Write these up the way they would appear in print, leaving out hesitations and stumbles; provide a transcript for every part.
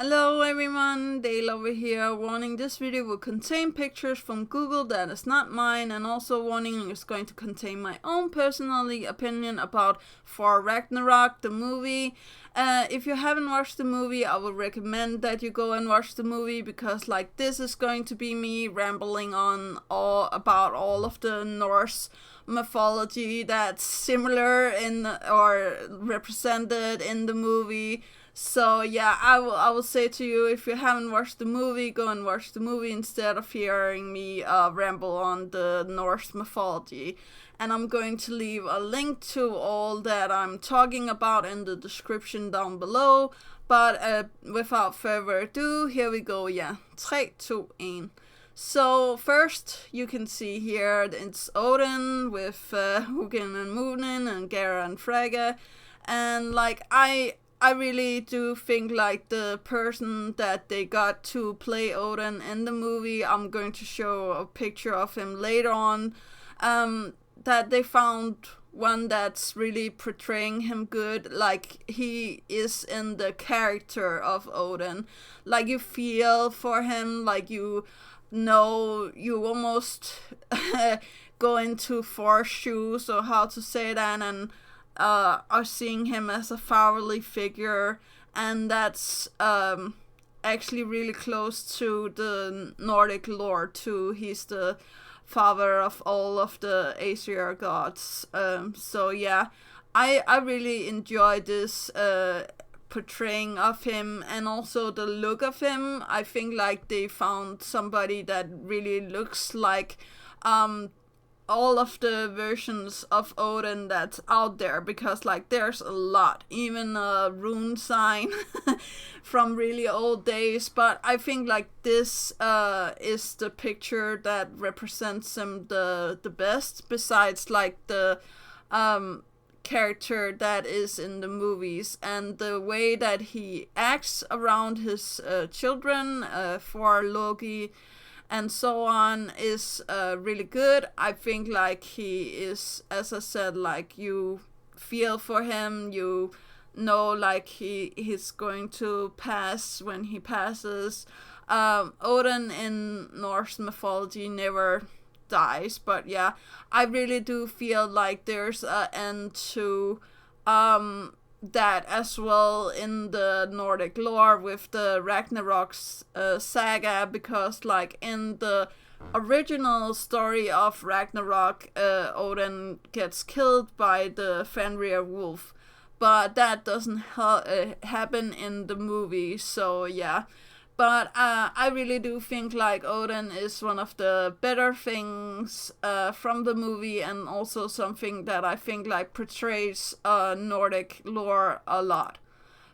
Hello everyone, Dale over here. Warning, this video will contain pictures from Google that is not mine, and also warning it's going to contain my own personally opinion about Thor Ragnarok, the movie. If you haven't watched the movie, I would recommend that you go and watch the movie, because this is going to be me rambling on all about all of the Norse mythology that's similar in or represented in the movie. So yeah, I will say to you, if you haven't watched the movie, go and watch the movie instead of hearing me ramble on the Norse mythology. And I'm going to leave a link to all that I'm talking about in the description down below. But without further ado, here we go. Yeah, 3, 2, 1. So first, you can see here it's Odin with Hugin and Munin and Gera and Frege. And I really do think the person that they got to play Odin in the movie, I'm going to show a picture of him later on, that they found one that's really portraying him good, like he is in the character of Odin. You feel for him, you almost go into Thor's shoes, or how to say that, and are seeing him as a fatherly figure, and that's actually really close to the Nordic lore too. He's the father of all of the Aesir gods. So yeah, I really enjoy this portraying of him, and also the look of him. I think they found somebody that really looks like all of the versions of Odin that's out there, because there's a lot, even a rune sign from really old days. But I think this is the picture that represents him the best, besides the character that is in the movies, and the way that he acts around his children, for Loki and so on, is really good. I think he is, as I said, you feel for him, you know, he's going to pass when he passes. Odin in Norse mythology never dies, but yeah, I really do feel there's an end to that as well in the Nordic lore with the Ragnarok saga, because in the original story of Ragnarok, Odin gets killed by the Fenrir wolf, but that doesn't happen in the movie. So yeah, but I really do think Odin is one of the better things from the movie, and also something that I think portrays Nordic lore a lot.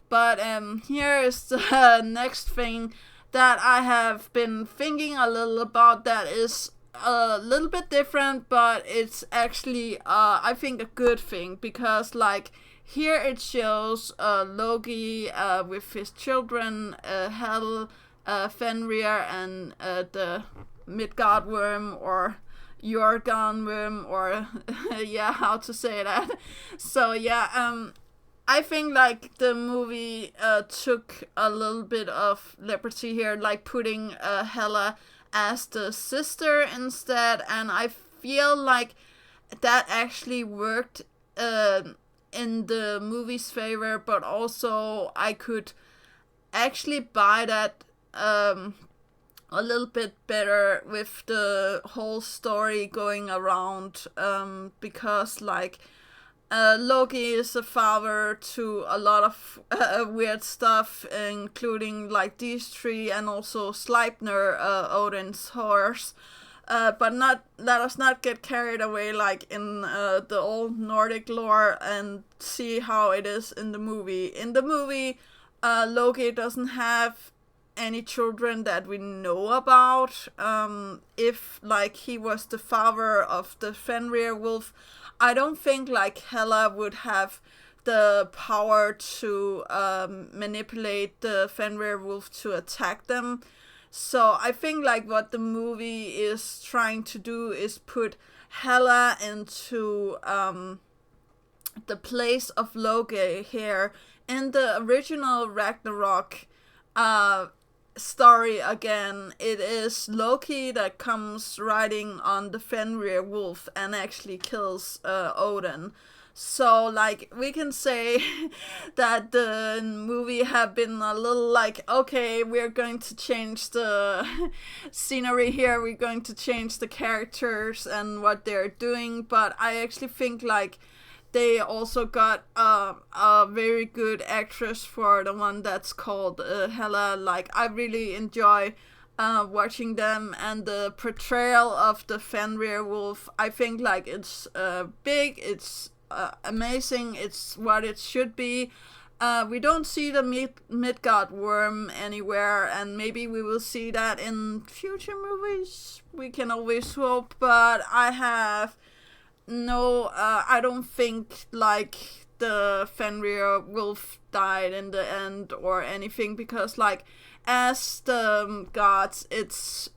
But here is the next thing that I have been thinking a little about, that is a little bit different, but it's actually I think a good thing, because here it shows Loki with his children, Hel, Fenrir, and the Midgard worm, or Jorgan worm, or yeah, how to say that. So yeah, I think the movie took a little bit of liberty here, putting Hela as the sister instead, and I feel that actually worked in the movie's favor, but also I could actually buy that a little bit better with the whole story going around, because Loki is a father to a lot of weird stuff, including these three, and also Sleipnir, Odin's horse. But let us not get carried away in the old Nordic lore, and see how it is in the movie. In the movie, Loki doesn't have any children that we know about. If he was the father of the Fenrir wolf, I don't think Hela would have the power to manipulate the Fenrir wolf to attack them. So I think what the movie is trying to do is put Hela into the place of Loki here. In the original Ragnarok, uh story again. It is Loki that comes riding on the Fenrir wolf and actually kills Odin. So, like, we can say that the movie have been a little like, okay, we're going to change the scenery here, we're going to change the characters and what they're doing, but I actually think, like, they also got a very good actress for the one that's called Hela. Like, I really enjoy watching them, and the portrayal of the Fenrir wolf, I think, like, it's big, it's amazing, it's what it should be. We don't see the Midgard worm anywhere, and maybe we will see that in future movies. We can always hope, but I don't think, like, the Fenrir wolf died in the end or anything, because, like, as the gods, it's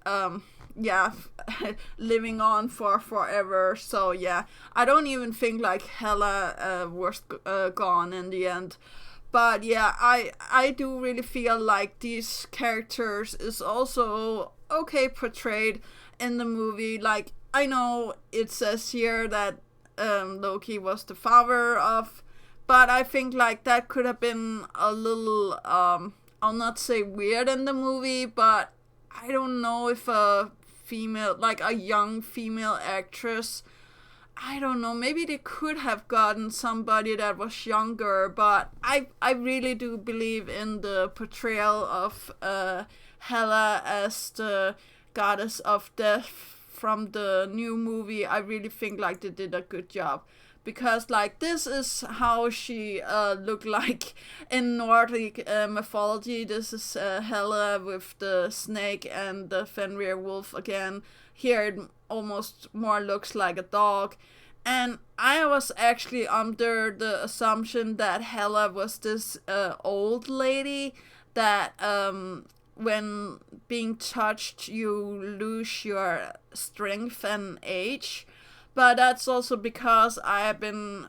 living on for forever. So yeah, I don't even think, like, Hela was gone in the end. But yeah, I do really feel like these characters is also okay portrayed in the movie. Like, I know it says here that Loki was the father of, but I think, like, that could have been a little I'll not say weird in the movie, but I don't know if a female, like a young female actress, I don't know, maybe they could have gotten somebody that was younger, but I really do believe in the portrayal of Hela as the goddess of death from the new movie. I really think, like, they did a good job, because, like, this is how she looked like in Nordic mythology. This is Hela with the snake and the Fenrir wolf again. Here it almost more looks like a dog. And I was actually under the assumption that Hela was this old lady that when being touched you lose your strength and age. But that's also because I have been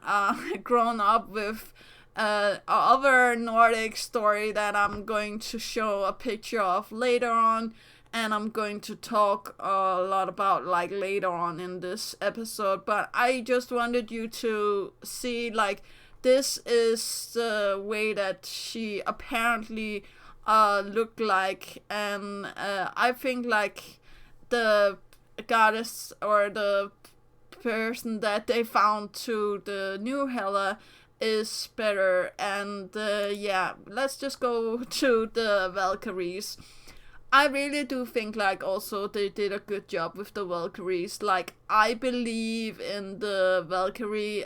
grown up with other Nordic story that I'm going to show a picture of later on, and I'm going to talk a lot about, like, later on in this episode. But I just wanted you to see, like, this is the way that she apparently looked like, and I think, like, the goddess or the person that they found to the new Hela is better. And yeah, let's just go to the Valkyries. I really do think, like, also they did a good job with the Valkyries. Like, I believe in the Valkyrie,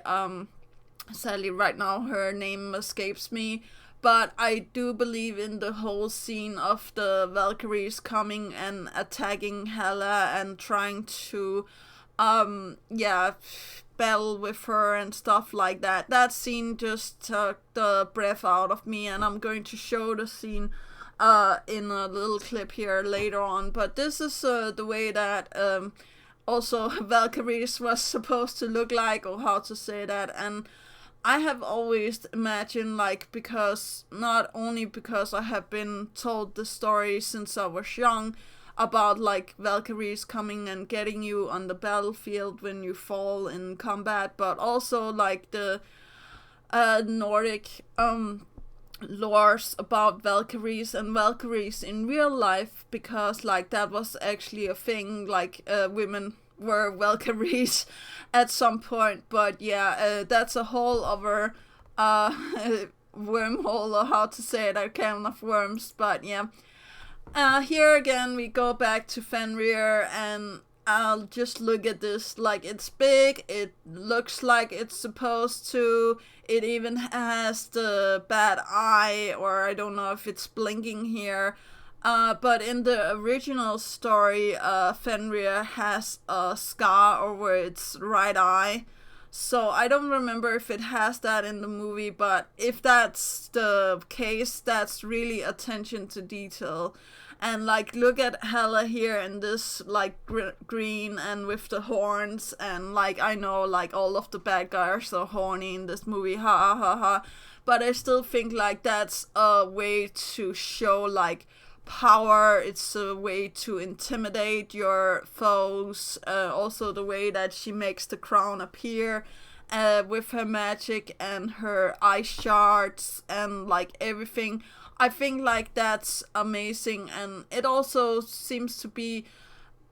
sadly right now her name escapes me, but I do believe in the whole scene of the Valkyries coming and attacking Hela and trying to battle with her and stuff like that. That scene just took the breath out of me, and I'm going to show the scene in a little clip here later on. But this is the way that also Valkyries was supposed to look like, or how to say that. And I have always imagined, like, because not only because I have been told the story since I was young about, like, Valkyries coming and getting you on the battlefield when you fall in combat, but also, like, the Nordic lores about Valkyries and Valkyries in real life, because, like, that was actually a thing. Like, women were Valkyries at some point. But yeah, that's a whole other wormhole, or how to say it, a can of worms. But yeah, here again we go back to Fenrir, and I'll just look at this. Like, it's big, it looks like it's supposed to, it even has the bad eye, or I don't know if it's blinking here. But in the original story, Fenrir has a scar over its right eye. So I don't remember if it has that in the movie, but if that's the case, that's really attention to detail. And like, look at Hela here in this like green and with the horns, and like, I know like all of the bad guys are horny in this movie, ha ha ha. But I still think like that's a way to show like power. It's a way to intimidate your foes. Also, the way that she makes the crown appear with her magic and her ice shards and like everything. I think like that's amazing, and it also seems to be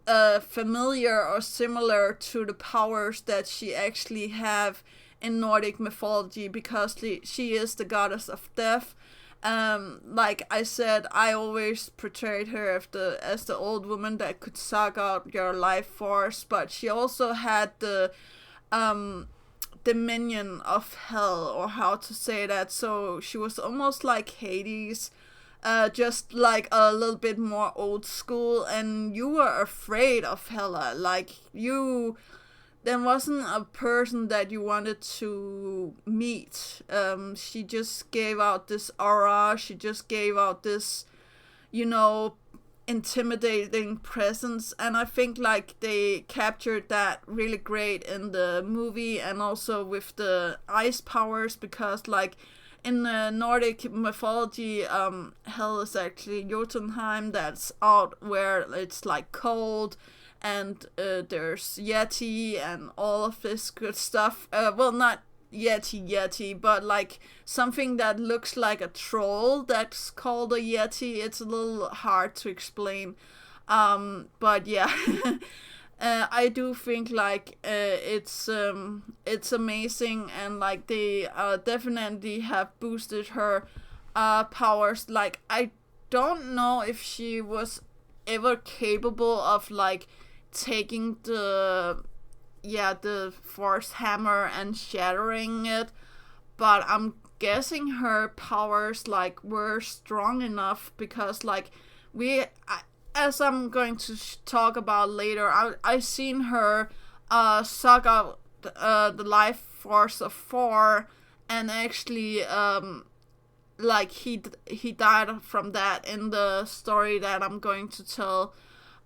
familiar or similar to the powers that she actually have in Nordic mythology, because she is the goddess of death. Like I said, I always portrayed her as the old woman that could suck out your life force, but she also had the dominion of hell, or how to say that. So she was almost like Hades, just like a little bit more old school, and you were afraid of Hela. Like, there wasn't a person that you wanted to meet. She just gave out this aura. She just gave out this, intimidating presence. And I think like they captured that really great in the movie, and also with the ice powers, because like in the Nordic mythology, hell is actually Jötunheimr, that's out where it's like cold, and there's Yeti and all of this good stuff. Well, not Yeti, but like something that looks like a troll that's called a Yeti. It's a little hard to explain. But yeah, I do think like it's amazing, and like they definitely have boosted her powers. Like, I don't know if she was ever capable of like taking the force hammer and shattering it, but I'm guessing her powers like were strong enough, because like as I'm going to talk about later, I seen her suck out the life force of Thor, and actually like he died from that in the story that I'm going to tell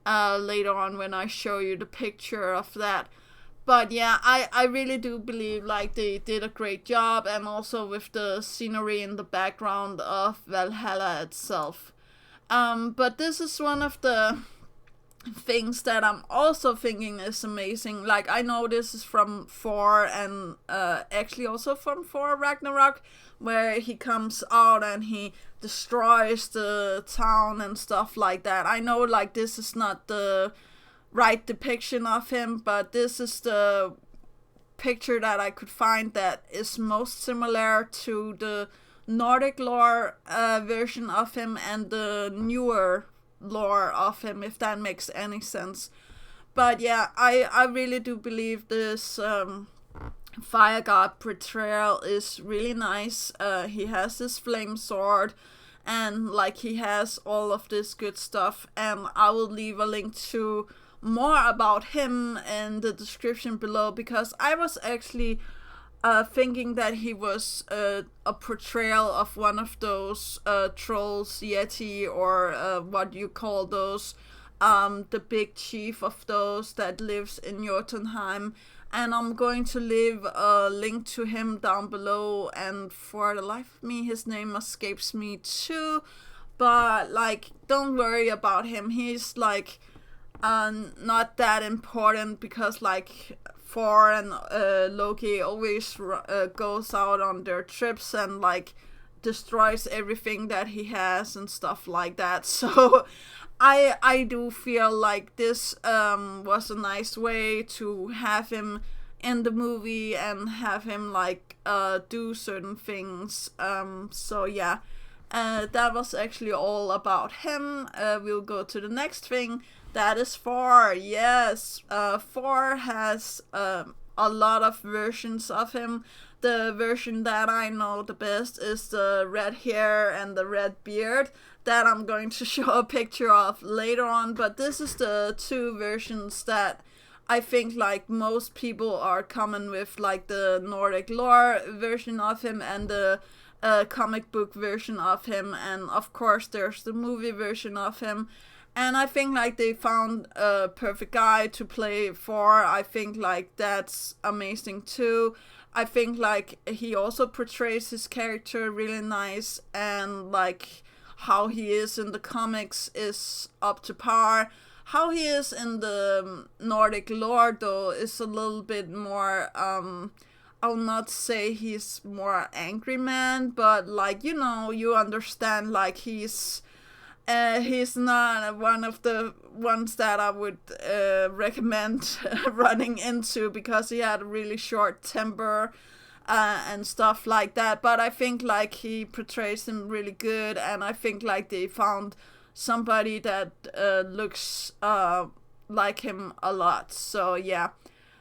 later on when I show you the picture of that. But yeah, I really do believe like they did a great job, and also with the scenery in the background of Valhalla itself. But this is one of the things that I'm also thinking is amazing. Like, I know this is from Thor, and actually also from Thor Ragnarok, where he comes out and he destroys the town and stuff like that. I know like this is not the right depiction of him, but this is the picture that I could find that is most similar to the Nordic lore version of him and the newer lore of him, if that makes any sense. But yeah, I really do believe this fire god portrayal is really nice. He has his flame sword, and like he has all of this good stuff, and I will leave a link to more about him in the description below, because I was actually thinking that he was a portrayal of one of those trolls, Yeti, or what you call those, the big chief of those that lives in Jötunheimr. And I'm going to leave a link to him down below, and for the life of me his name escapes me too, but like, don't worry about him. He's like not that important, because like Thor and Loki always goes out on their trips and like destroys everything that he has and stuff like that. So I do feel like this was a nice way to have him in the movie and have him like do certain things. So yeah, that was actually all about him. We'll go to the next thing. That is Thor. Yes, Thor has a lot of versions of him. The version that I know the best is the red hair and the red beard that I'm going to show a picture of later on. But this is the two versions that I think like most people are common with like the Nordic lore version of him and the comic book version of him, and of course there's the movie version of him. And I think like they found a perfect guy to play Thor. I think like that's amazing too. I think like he also portrays his character really nice, and like how he is in the comics is up to par. How he is in the Nordic lore though is a little bit more I'll not say he's more angry man, but like you understand like he's not one of the ones that I would recommend running into, because he had a really short temper and stuff like that. But I think like he portrays him really good, and I think like they found somebody that looks like him a lot. So yeah,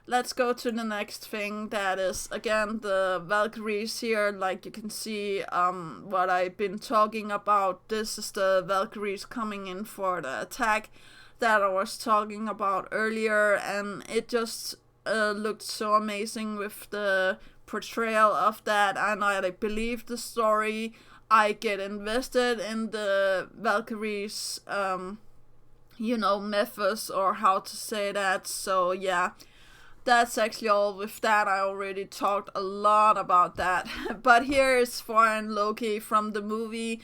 let's go to the next thing. That is again the Valkyries here. Like you can see what I've been talking about. This is the Valkyries coming in for the attack that I was talking about earlier, and it just looked so amazing with the portrayal of that, and I believe the story. I get invested in the Valkyries mythos, or how to say that. So yeah, that's actually all with that. I already talked a lot about that. But here is Thor and Loki from the movie.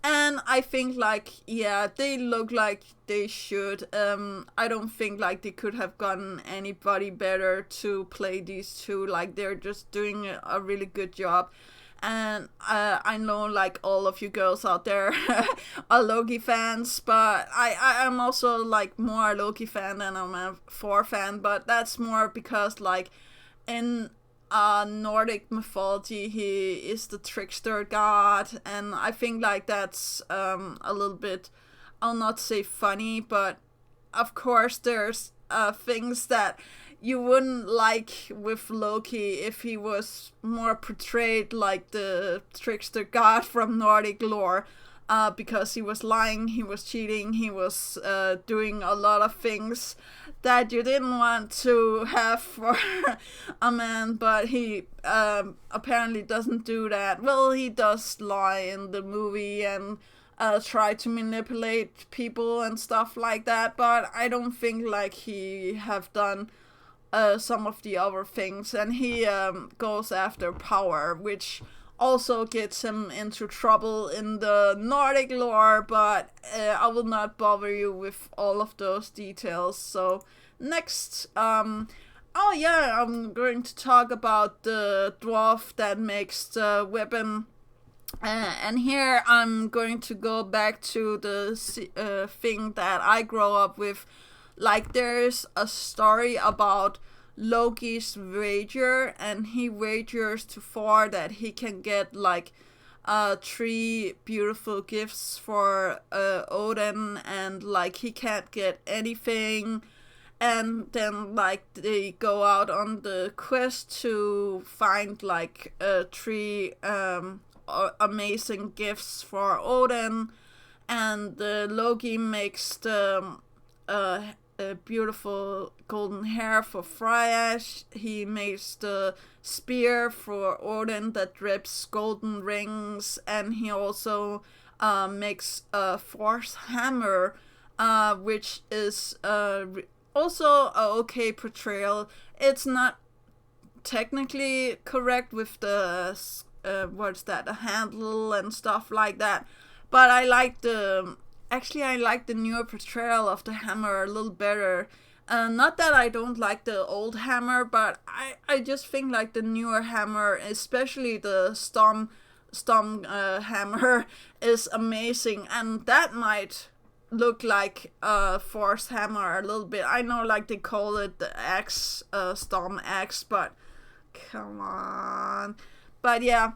And I think like, yeah, they look like they should. I don't think like they could have gotten anybody better to play these two. Like they're just doing a really good job. And I know like all of you girls out there are Loki fans, but I'm also like more a Loki fan than I'm a Thor fan, but that's more because like in Nordic mythology he is the trickster god, and I think like that's a little bit, I'll not say funny, but of course there's things that you wouldn't like with Loki if he was more portrayed like the trickster god from Nordic lore, because he was lying, he was cheating, he was doing a lot of things that you didn't want to have for a man, but he apparently doesn't do that. Well, he does lie in the movie and try to manipulate people and stuff like that, but I don't think like he have done some of the other things, and he goes after power, which also gets him into trouble in the Nordic lore, but I will not bother you with all of those details. So next, oh yeah, I'm going to talk about the dwarf that makes the weapon. And here I'm going to go back to the thing that I grow up with. Like there's a story about Loki's wager, and he wagers to Thor that he can get like 3 beautiful gifts for Odin, and like he can't get anything. And then like they go out on the quest to find like 3 amazing gifts for Odin, and Loki makes the a beautiful golden hair for Freya. He makes the spear for Odin that drips golden rings, and he also makes Thor's hammer, which is also a okay portrayal. It's not technically correct with the the handle and stuff like that, but I like the newer portrayal of the hammer a little better. Not that I don't like the old hammer, but I just think like the newer hammer, especially the Storm hammer, is amazing, and that might look like Thor's hammer a little bit. I know like they call it the axe, Storm axe, but come on. But yeah,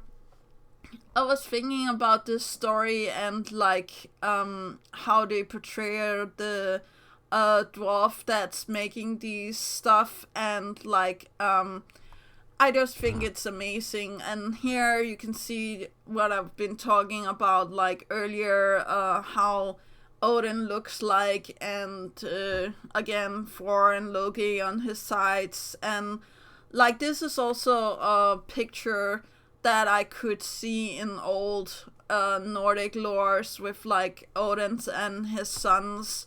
I was thinking about this story and like how they portray the dwarf that's making these stuff, and like I just think it's amazing. And here you can see what I've been talking about like earlier, how Odin looks like, and again, Thor and Loki on his sides. And like, this is also a picture that I could see in old Nordic lores with like Odin and his sons,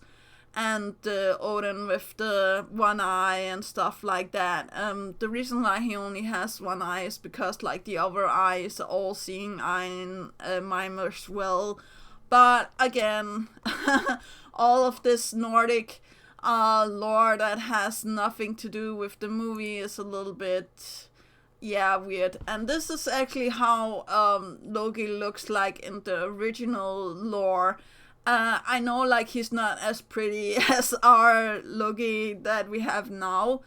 and Odin with the one eye and stuff like that. The reason why he only has one eye is because like the other eye is the all-seeing eye in Mimir's well. But again, all of this Nordic lore that has nothing to do with the movie is a little bit, yeah, weird. And this is actually how Loki looks like in the original lore. I know, like, he's not as pretty as our Loki that we have now,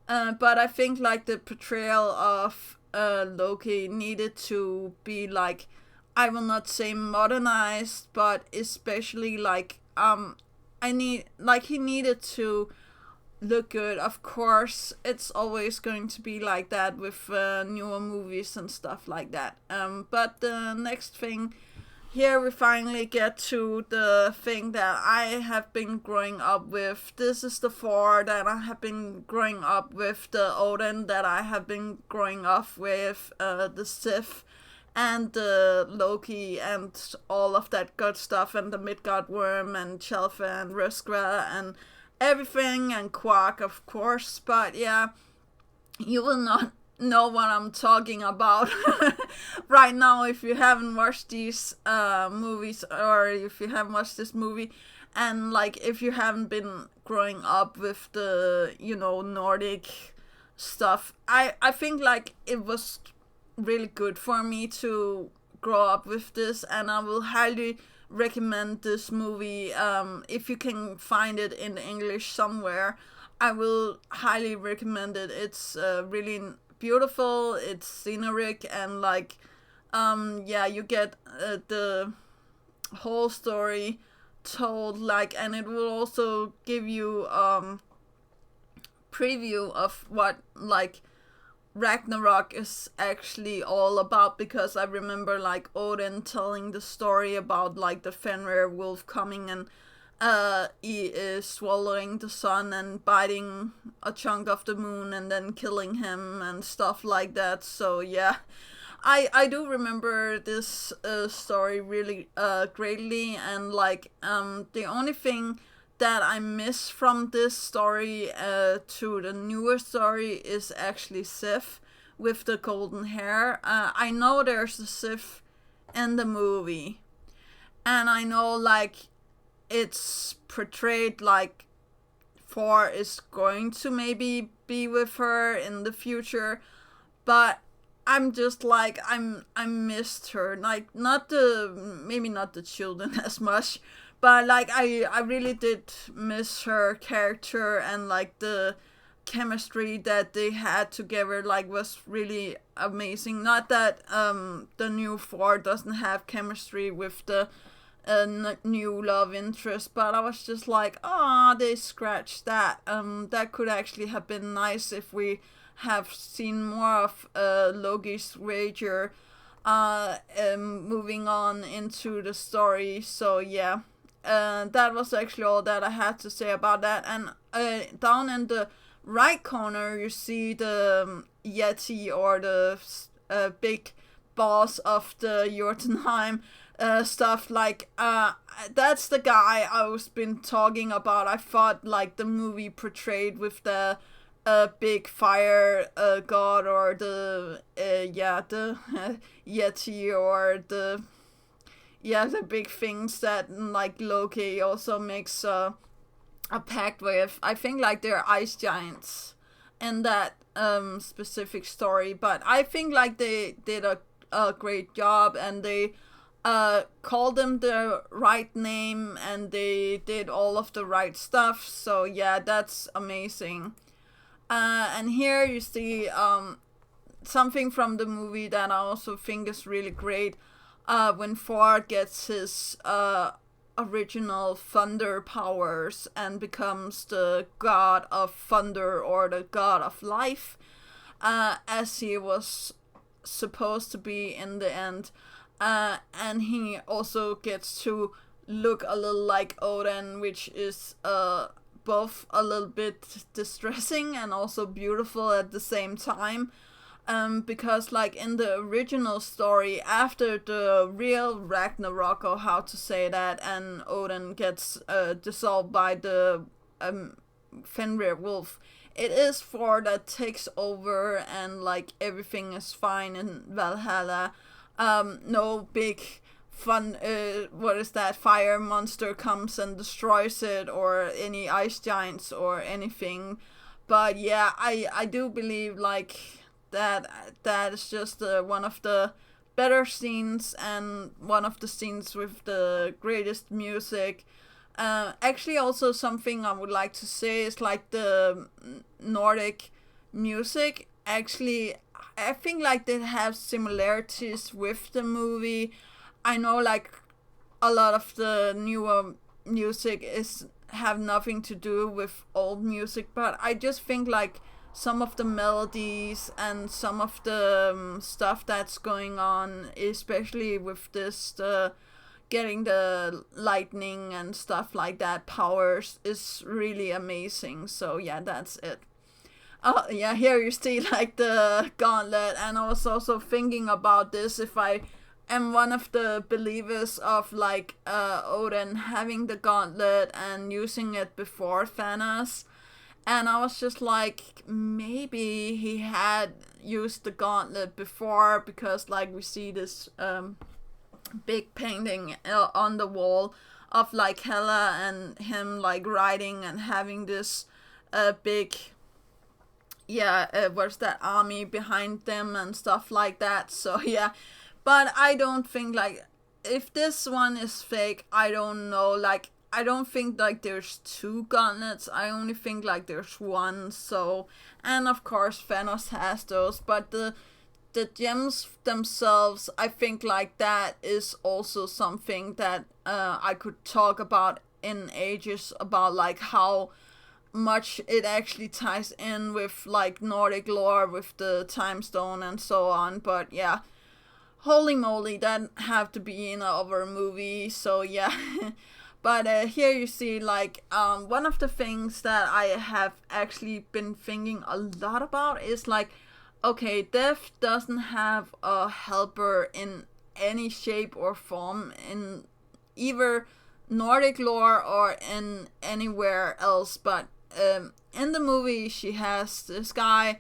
but I think, like, the portrayal of Loki needed to be, like, I will not say modernized, but especially, like, he needed to look good. Of course, it's always going to be like that with newer movies and stuff like that. But the next thing, here we finally get to the thing that I have been growing up with. This is the Thor that I have been growing up with, the Odin that I have been growing up with, the Sif, and the Loki, and all of that good stuff, and the Midgard worm, and Chelfa, and Röskva, and everything, and Quark, of course. But yeah, you will not know what I'm talking about right now if you haven't watched these movies, or if you haven't watched this movie, and like if you haven't been growing up with the, you know, Nordic stuff. I think like it was really good for me to grow up with this, and I will highly recommend this movie. If you can find it in English somewhere, I will highly recommend it. It's really beautiful, it's scenic, and like yeah, you get the whole story told, like, and it will also give you preview of what like Ragnarok is actually all about, because I remember like Odin telling the story about like the Fenrir wolf coming, and he is swallowing the sun and biting a chunk of the moon and then killing him and stuff like that. So yeah, I do remember this story really greatly, and like the only thing that I miss from this story to the newer story is actually Sif with the golden hair. I know there's a Sif in the movie, and I know like it's portrayed like Thor is going to maybe be with her in the future, but I'm just like I missed her. Like, not the, maybe not the children as much, but like I really did miss her character, and like the chemistry that they had together like was really amazing. Not that the new Thor doesn't have chemistry with the new love interest, but I was just like, ah, they scratched that. That could actually have been nice if we have seen more of Loki's Rager moving on into the story. So yeah, that was actually all that I had to say about that. And down in the right corner, you see the Yeti, or the big boss of the Jötunheimr stuff. Like, that's the guy I was been talking about. I thought like the movie portrayed with the big fire god, or the the Yeti, or the big things that like Loki also makes a pact with. I think like they're ice giants in that specific story, but I think like they did a great job, and they called them the right name, and they did all of the right stuff. So yeah, that's amazing. And here you see something from the movie that I also think is really great. When Thor gets his original thunder powers and becomes the god of thunder, or the god of life, as he was supposed to be in the end. And he also gets to look a little like Odin, which is both a little bit distressing and also beautiful at the same time. Because like in the original story, after the real Ragnarok, or how to say that, and Odin gets dissolved by the Fenrir wolf, it is Thor that takes over, and like everything is fine in Valhalla. No big fun what is that, fire monster comes and destroys it, or any ice giants or anything. But yeah, I do believe like that is just one of the better scenes, and one of the scenes with the greatest music. Actually, also something I would like to say is like the Nordic music. Actually, I think like they have similarities with the movie. I know like a lot of the newer music is have nothing to do with old music, but I just think like some of the melodies and some of the stuff that's going on, especially with this getting the lightning and stuff like that powers, is really amazing. So yeah, that's it. Oh yeah, here you see like the gauntlet, and I was also thinking about this, if I am one of the believers of like Odin having the gauntlet and using it before Thanos. And I was just like, maybe he had used the gauntlet before, because like we see this big painting on the wall of like Hela and him like riding and having this big, what's that, army behind them and stuff like that. So yeah, but I don't think like, if this one is fake, I don't know, like I don't think like there's two gauntlets. I only think like there's one. So, and of course Thanos has those, but the gems themselves, I think like that is also something that I could talk about in ages, about like how much it actually ties in with like Nordic lore, with the time stone and so on. But yeah, holy moly, that have to be in another movie. So yeah. But here you see like one of the things that I have actually been thinking a lot about is like, okay, Death doesn't have a helper in any shape or form in either Nordic lore or in anywhere else, but in the movie she has this guy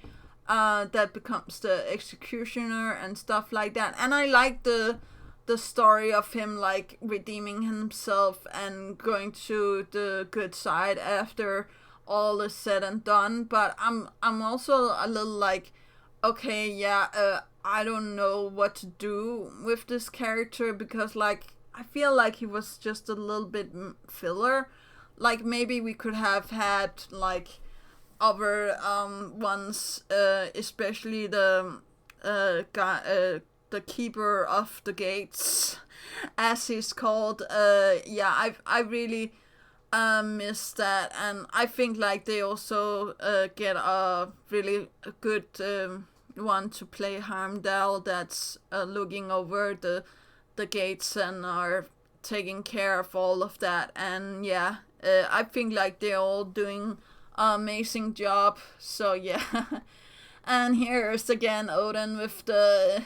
that becomes the executioner and stuff like that, and I like the story of him like redeeming himself and going to the good side after all is said and done. But I'm also a little like, okay, yeah, I don't know what to do with this character, because like I feel like he was just a little bit filler. Like maybe we could have had like other ones, especially the guy, the keeper of the gates, as he's called. I really miss that, and I think like they also get a really good one to play Heimdall, that's looking over the gates and are taking care of all of that. And yeah, I think like they're all doing an amazing job. So yeah. And here's again Odin with the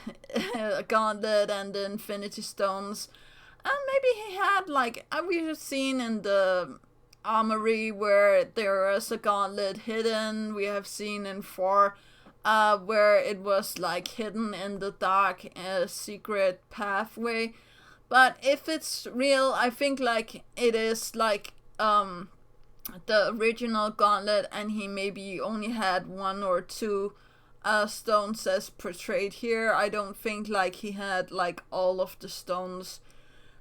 gauntlet and the Infinity Stones. And maybe he had like, we've seen in the armory where there is a gauntlet hidden. We have seen in Thor where it was like hidden in the dark secret pathway. But if it's real, I think like it is like the original gauntlet, and he maybe only had one or two stones as portrayed here. I don't think like he had like all of the stones.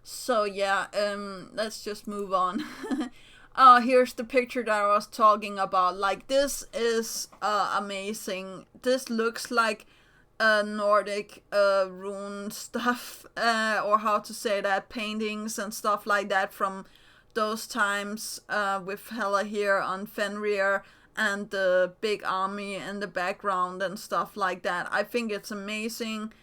So yeah, let's just move on. Here's the picture that I was talking about. Like this is amazing. This looks like Nordic rune stuff, or how to say that, paintings and stuff like that from those times, with Hela here on Fenrir and the big army in the background and stuff like that. I think it's amazing.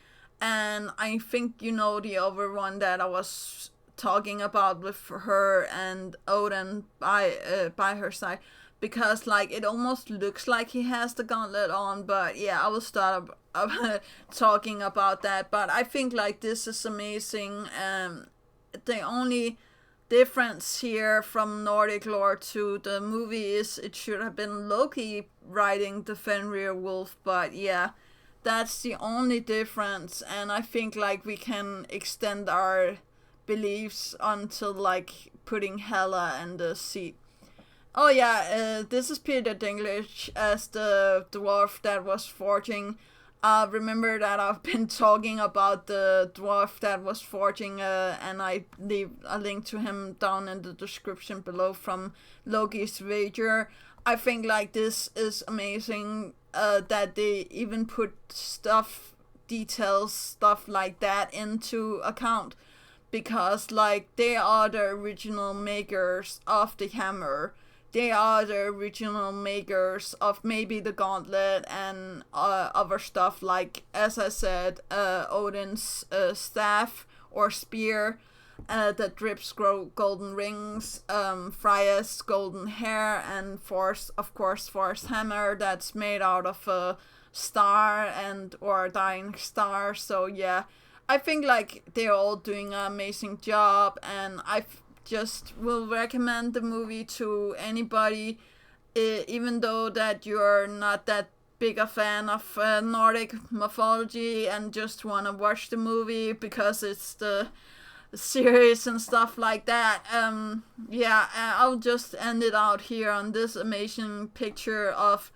And I think you know the other one that I was talking about with her and Odin by her side, because like it almost looks like he has the gauntlet on. But yeah, I will start talking about that. But I think like this is amazing. The only difference here from Nordic lore to the movie is it should have been Loki riding the Fenrir wolf, but yeah, that's the only difference. And I think like we can extend our beliefs until like putting Hela in the seat. Oh yeah, this is Peter Dinklage as the dwarf that was forging. Remember that I've been talking about the dwarf that was forging, and I leave a link to him down in the description below from Loki's Wager. I think like this is amazing, that they even put details, stuff like that into account, because like they are the original makers of the hammer. They are the original makers of maybe the gauntlet and other stuff, like, as I said, Odin's staff or spear that drips golden rings, Freya's golden hair, and Thor's hammer that's made out of a star and or a dying star. So yeah, I think like they're all doing an amazing job, and I just will recommend the movie to anybody, even though that you're not that big a fan of Nordic mythology and just want to watch the movie because it's the series and stuff like that. Yeah, I'll just end it out here on this amazing picture of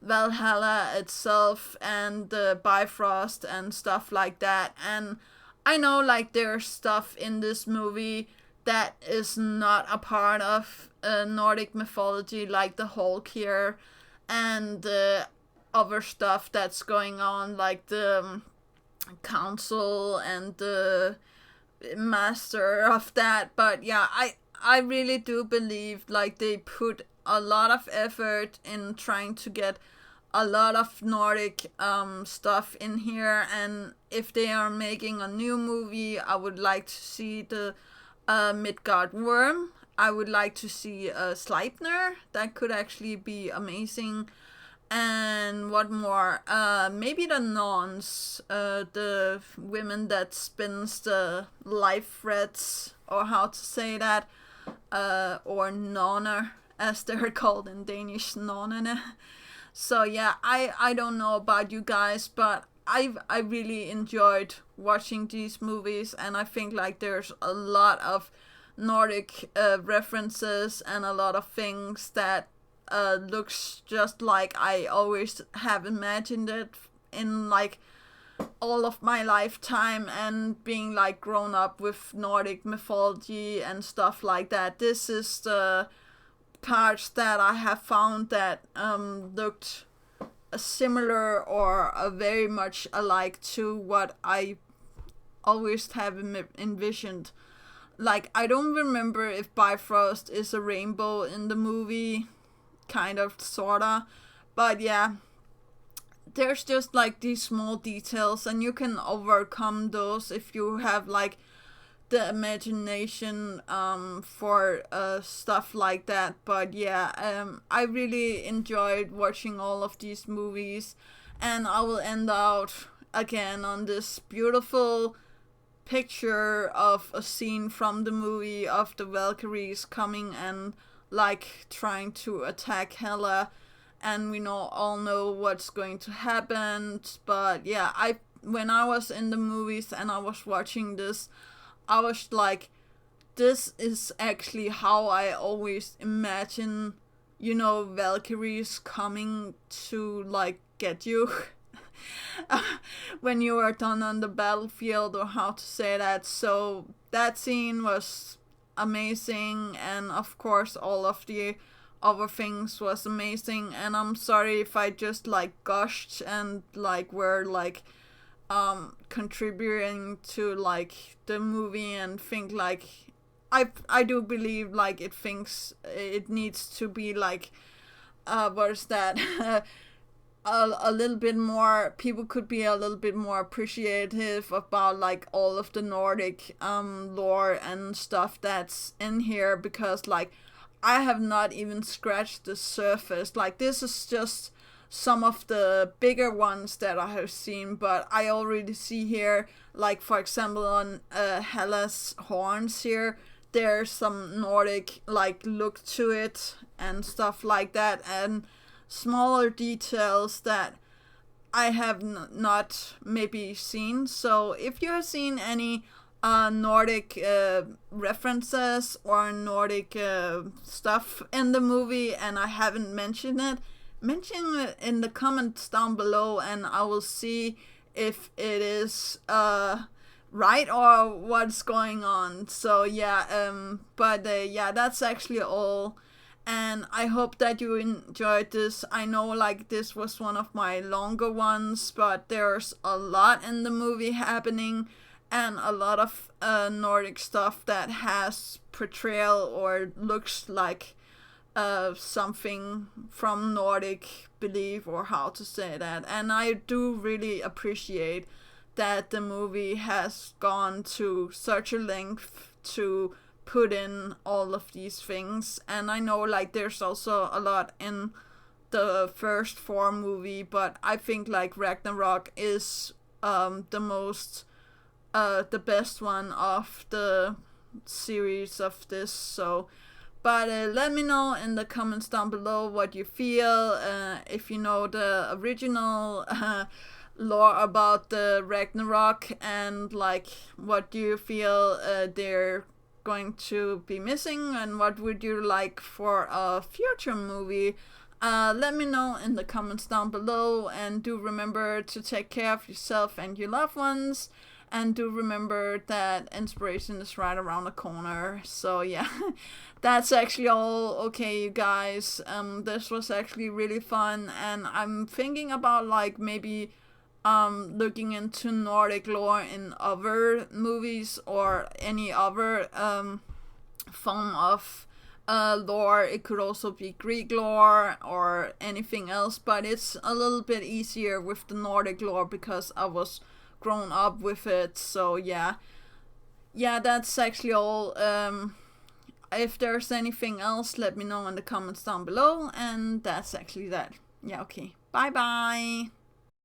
Valhalla itself and the Bifrost and stuff like that. And I know like there's stuff in this movie that is not a part of Nordic mythology, like the Hulk here and other stuff that's going on, like the council and the master of that. But yeah, I really do believe like they put a lot of effort in trying to get a lot of Nordic stuff in here. And if they are making a new movie, I would like to see the Midgard worm. I would like to see Sleipnir. That could actually be amazing. And what more? Maybe the Norns, the women that spins the life threads, or how to say that, or nonner, as they're called in Danish, nonnerne. So yeah, I don't know about you guys, but I really enjoyed watching these movies, and I think like there's a lot of Nordic references and a lot of things that looks just like I always have imagined it in like all of my lifetime, and being like grown up with Nordic mythology and stuff like that. This is the parts that I have found that looked similar or very much alike to what I always have envisioned. Like, I don't remember if Bifrost is a rainbow in the movie, kind of, sorta, but yeah, there's just like these small details, and you can overcome those if you have like the imagination for stuff like that. But yeah, I really enjoyed watching all of these movies, and I will end out again on this beautiful picture of a scene from the movie of the Valkyries coming and like trying to attack Hela, and we all know what's going to happen. But yeah, when I was in the movies and I was watching this, I was like, this is actually how I always imagine, Valkyries coming to like get you when you are done on the battlefield, or how to say that. So that scene was amazing, and of course all of the other things was amazing. And I'm sorry if I just like gushed and like were like contributing to like the movie and think like I do believe like it needs to be like what is that a little bit more, people could be a little bit more appreciative about like all of the Nordic lore and stuff that's in here, because like I have not even scratched the surface. Like this is just some of the bigger ones that I have seen, but I already see here, like for example on Hela's horns here, there's some Nordic like look to it and stuff like that, and smaller details that I have not maybe seen. So if you have seen any Nordic references or Nordic stuff in the movie and I haven't mentioned it, mention it in the comments down below, and I will see if it is right or what's going on. So yeah, but yeah, that's actually all. And I hope that you enjoyed this. I know like this was one of my longer ones, but there's a lot in the movie happening, and a lot of Nordic stuff that has portrayal or looks like something from Nordic belief, or how to say that. And I do really appreciate that the movie has gone to such a length to put in all of these things. And I know like there's also a lot in the first Thor movie, but I think like Ragnarok is the most the best one of the series of this. So but let me know in the comments down below what you feel, if you know the original lore about the Ragnarok, and like what do you feel they're going to be missing, and what would you like for a future movie. Let me know in the comments down below, and do remember to take care of yourself and your loved ones, and do remember that inspiration is right around the corner. So yeah, that's actually all. Okay, you guys, this was actually really fun, and I'm thinking about like maybe looking into Nordic lore in other movies, or any other form of lore. It could also be Greek lore or anything else, but it's a little bit easier with the Nordic lore because I was grown up with it. So yeah, that's actually all. If there's anything else, let me know in the comments down below, and that's actually that. Yeah, okay, bye bye.